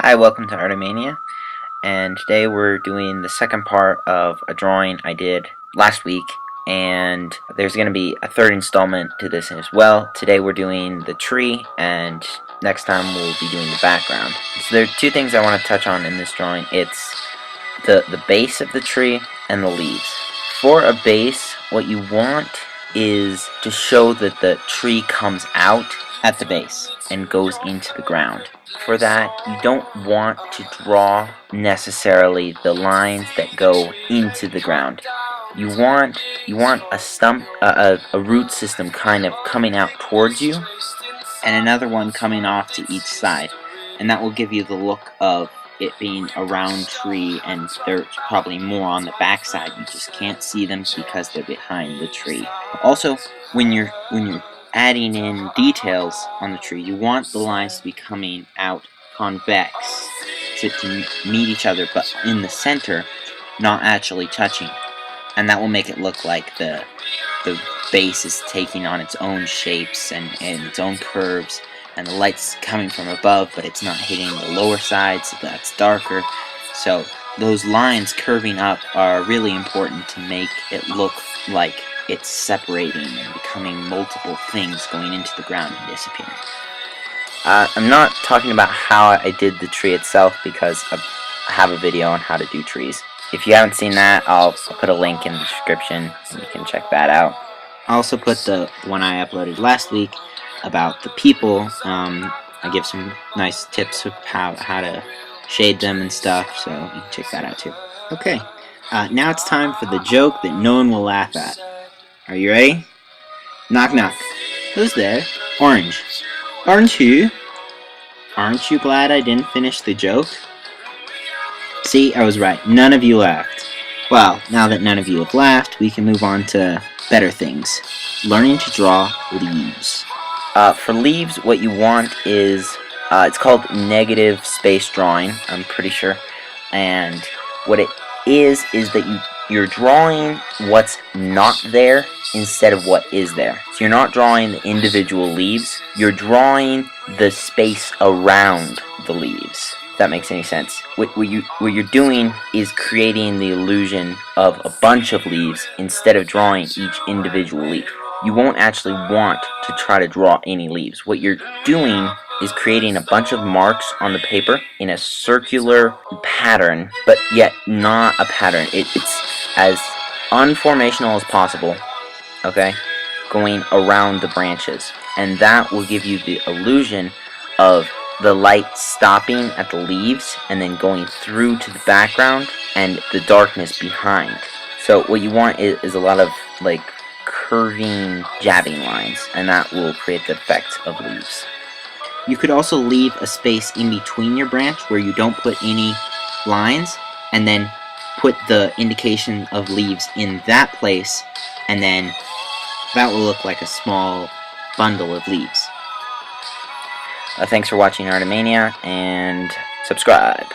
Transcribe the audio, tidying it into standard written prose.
Hi, welcome to Artomania, and today we're doing the second part of a drawing I did last week, and there's going to be a third installment to this as well. Today we're doing the tree, and next time we'll be doing the background. So there are two things I want to touch on in this drawing. It's the base of the tree and the leaves. For a base, what you want is to show that the tree comes out at the base and goes into the ground. For that, you don't want to draw necessarily the lines that go into the ground. You want a stump, a root system kind of coming out towards you, and another one coming off to each side, and that will give you the look of it being a round tree, and there's probably more on the back side. You just can't see them because they're behind the tree. Also, when you're adding in details on the tree, you want the lines to be coming out convex to meet each other, but in the center, not actually touching, and that will make it look like the base is taking on its own shapes and its own curves, and the light's coming from above, but it's not hitting the lower side, so that's darker. So those lines curving up are really important to make it look like it's separating and becoming multiple things going into the ground and disappearing. I'm not talking about how I did the tree itself because I have a video on how to do trees. If you haven't seen that, I'll put a link in the description and you can check that out. I also put the one I uploaded last week about the people. I give some nice tips of how to shade them and stuff, so you can check that out too. Okay, now it's time for the joke that no one will laugh at. Are you ready? Knock knock. Who's there? Orange. Orange who? Aren't you glad I didn't finish the joke? See, I was right. None of you laughed. Well, now that none of you have laughed, we can move on to better things. Learning to draw leaves. For leaves, what you want is, it's called negative space drawing, I'm pretty sure. And what it is that you're drawing what's not there instead of what is there. So you're not drawing the individual leaves, you're drawing the space around the leaves. If that makes any sense. What you're doing is creating the illusion of a bunch of leaves instead of drawing each individual leaf. You won't actually want to try to draw any leaves. What you're doing is creating a bunch of marks on the paper in a circular pattern, but yet not a pattern. It's as unformational as possible, okay, going around the branches. And that will give you the illusion of the light stopping at the leaves and then going through to the background and the darkness behind. So what you want is a lot of like curving, jabbing lines, and that will create the effect of leaves. You could also leave a space in between your branch where you don't put any lines, and then put the indication of leaves in that place, and then that will look like a small bundle of leaves. Thanks for watching Artomania, and subscribe.